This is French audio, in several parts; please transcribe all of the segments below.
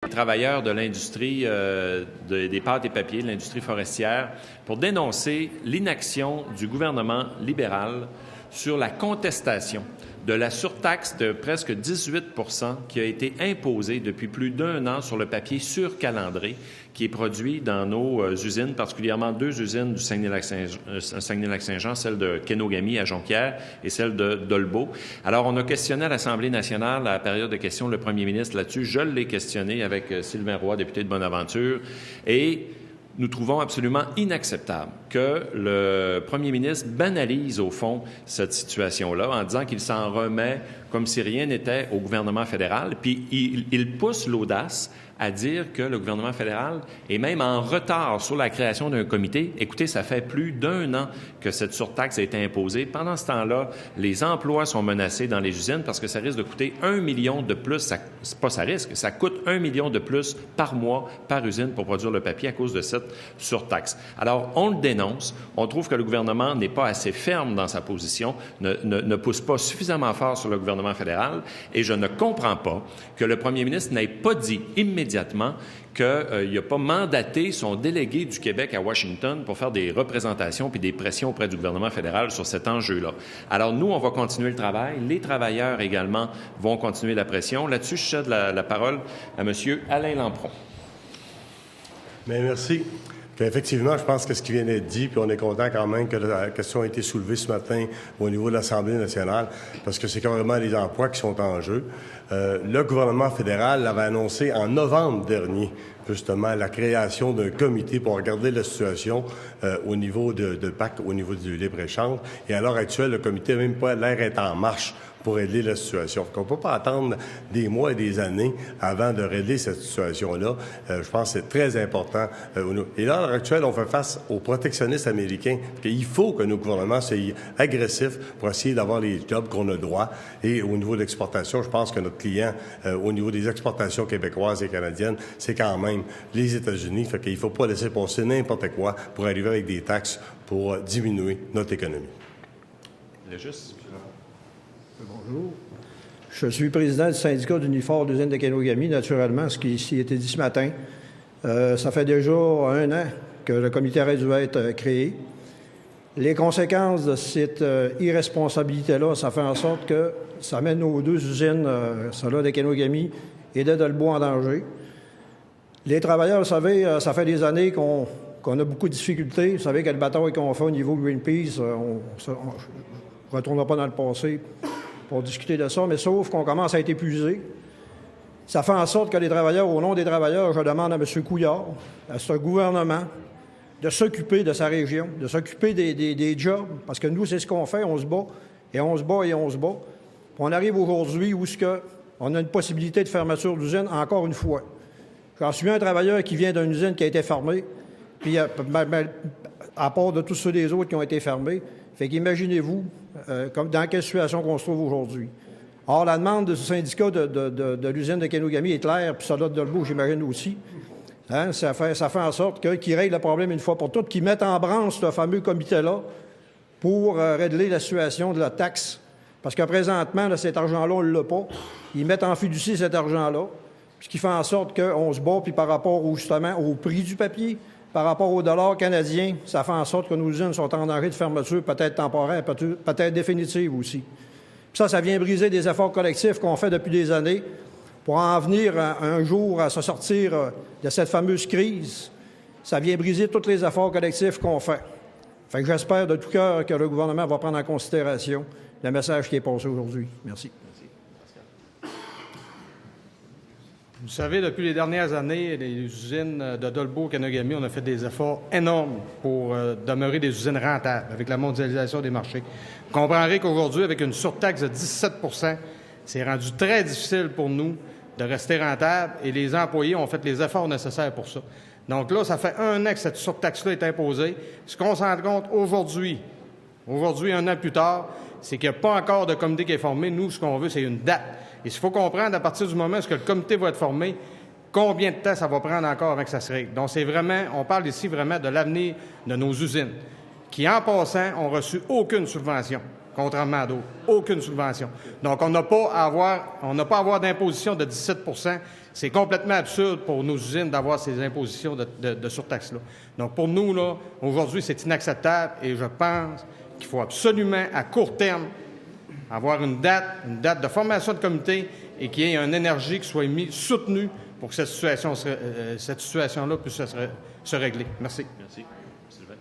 travailleurs de l'industrie des pâtes et papiers, de l'industrie forestière, pour dénoncer l'inaction du gouvernement libéral sur la contestation de la surtaxe de presque 18 % qui a été imposée depuis plus d'1 an sur le papier surcalandré qui est produit dans nos usines, particulièrement 2 usines du Saguenay-Lac-Saint-Jean, celle de Kenogami à Jonquière et celle de Dolbeau. Alors, on a questionné à l'Assemblée nationale à la période de questions le premier ministre là-dessus. Je l'ai questionné avec Sylvain Roy, député de Bonaventure, et nous trouvons absolument inacceptable que le premier ministre banalise, au fond, cette situation-là en disant qu'il s'en remet comme si rien n'était au gouvernement fédéral. Puis il pousse l'audace à dire que le gouvernement fédéral est même en retard sur la création d'un comité. Écoutez, ça fait plus d'1 an que cette surtaxe a été imposée. Pendant ce temps-là, les emplois sont menacés dans les usines parce que ça risque de coûter 1 million de plus. Ça coûte 1 million de plus par mois, par usine, pour produire le papier à cause de cette surtaxe. Alors, on le dénonce. On trouve que le gouvernement n'est pas assez ferme dans sa position, ne pousse pas suffisamment fort sur le gouvernement fédéral, et je ne comprends pas que le premier ministre n'ait pas dit immédiatement qu'il n'a pas mandaté son délégué du Québec à Washington pour faire des représentations puis des pressions auprès du gouvernement fédéral sur cet enjeu-là. Alors, nous, on va continuer le travail. Les travailleurs également vont continuer la pression. Là-dessus, je cède la parole à M. Alain Lampron. Bien, merci. Effectivement, je pense que ce qui vient d'être dit, puis on est content quand même que la question a été soulevée ce matin au niveau de l'Assemblée nationale, parce que c'est carrément les emplois qui sont en jeu. Le gouvernement fédéral l'avait annoncé en novembre dernier, justement, la création d'un comité pour regarder la situation au niveau de PAC, au niveau du libre-échange. Et à l'heure actuelle, le comité n'a même pas l'air d'être en marche pour régler la situation. On ne peut pas attendre des mois et des années avant de régler cette situation-là. Je pense que c'est très important. Et là, à l'heure actuelle, on fait face aux protectionnistes américains. Il faut que nos gouvernements soient agressifs pour essayer d'avoir les jobs qu'on a droit. Et au niveau de l'exportation, je pense que notre client, au niveau des exportations québécoises et canadiennes, c'est quand même les États-Unis. Fait qu'il ne faut pas laisser passer n'importe quoi pour arriver avec des taxes pour diminuer notre économie. Bonjour. Je suis président du syndicat d'Unifor de l'usine de Kenogami, naturellement, ce qui a été dit ce matin. Ça fait déjà 1 an que le comité aurait dû être créé. Les conséquences de cette irresponsabilité-là, ça fait en sorte que ça met nos 2 usines, celle-là de Kenogami et de Dolbeau, en danger. Les travailleurs, vous savez, ça fait des années qu'on a beaucoup de difficultés. Vous savez quelle bataille qu'on fait au niveau Greenpeace, on ne retournera pas dans le passé pour discuter de ça, mais sauf qu'on commence à être épuisé. Ça fait en sorte que les travailleurs, au nom des travailleurs, je demande à M. Couillard, à ce gouvernement, de s'occuper de sa région, de s'occuper des jobs, parce que nous, c'est ce qu'on fait, on se bat, et on se bat, et on se bat. Puis on arrive aujourd'hui où on a une possibilité de fermeture d'usine, encore une fois. J'en suis un travailleur qui vient d'une usine qui a été fermée, puis à part de tous ceux des autres qui ont été fermés. Fait qu'imaginez-vous dans quelle situation qu'on se trouve aujourd'hui. Or, la demande du syndicat de l'usine de Kenogami est claire, puis ça de Dolbeau, j'imagine aussi. Hein, ça fait en sorte qu'ils règlent le problème une fois pour toutes, qu'ils mettent en branle ce fameux comité-là pour régler la situation de la taxe. Parce que présentement, là, cet argent-là, on ne l'a pas. Ils mettent en fiducie cet argent-là, ce qui fait en sorte qu'on se bat, puis par rapport justement au prix du papier, par rapport au dollar canadien, ça fait en sorte que nos usines sont en danger de fermeture, peut-être temporaire, peut-être définitive aussi. Puis ça vient briser des efforts collectifs qu'on fait depuis des années pour en venir un jour à se sortir de cette fameuse crise. Ça vient briser tous les efforts collectifs qu'on fait. Fait que j'espère de tout cœur que le gouvernement va prendre en considération le message qui est passé aujourd'hui. Merci. Vous savez, depuis les dernières années, les usines de Dolbeau-Kenogami, on a fait des efforts énormes pour demeurer des usines rentables avec la mondialisation des marchés. Vous comprendrez qu'aujourd'hui, avec une surtaxe de 17 %, c'est rendu très difficile pour nous de rester rentables et les employés ont fait les efforts nécessaires pour ça. Donc là, ça fait 1 an que cette surtaxe-là est imposée. Ce qu'on se rend compte aujourd'hui, 1 an plus tard, c'est qu'il n'y a pas encore de comité qui est formé. Nous, ce qu'on veut, c'est une date. Et il faut comprendre, à partir du moment où le comité va être formé, combien de temps ça va prendre encore avant que ça se règle. Donc, on parle ici vraiment de l'avenir de nos usines, qui, en passant, ont reçu aucune subvention. contrairement à d'autres. Aucune subvention. Donc, on n'a pas à avoir d'imposition de 17 %. C'est complètement absurde pour nos usines d'avoir ces impositions de surtaxe-là. Donc, pour nous, là, aujourd'hui, c'est inacceptable et je pense qu'il faut absolument, à court terme, avoir une date de formation de comité et qu'il y ait une énergie qui soit soutenue pour que cette situation-là puisse se régler. Merci. Merci. Sylvain.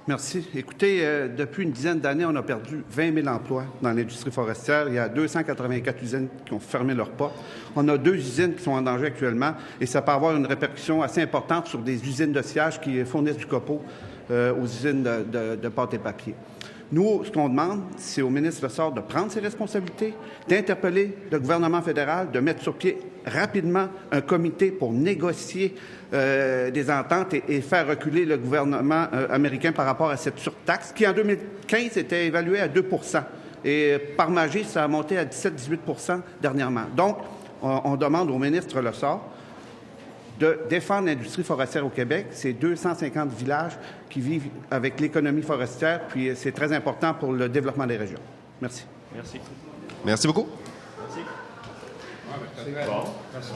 Merci. Écoutez, depuis une dizaine d'années, on a perdu 20 000 emplois dans l'industrie forestière. Il y a 284 usines qui ont fermé leurs portes. On a 2 usines qui sont en danger actuellement et ça peut avoir une répercussion assez importante sur des usines de sciage qui fournissent du copeau aux usines de pâte et papier. Nous, ce qu'on demande, c'est au ministre Lessard de prendre ses responsabilités, d'interpeller le gouvernement fédéral, de mettre sur pied rapidement un comité pour négocier des ententes et faire reculer le gouvernement américain par rapport à cette surtaxe qui, en 2015, était évaluée à 2 %. Et par magie, ça a monté à 17-18 % dernièrement. Donc, on demande au ministre Lessard de défendre l'industrie forestière au Québec. C'est 250 villages qui vivent avec l'économie forestière, puis c'est très important pour le développement des régions. Merci. Merci. Merci beaucoup. Merci. Bon. Merci.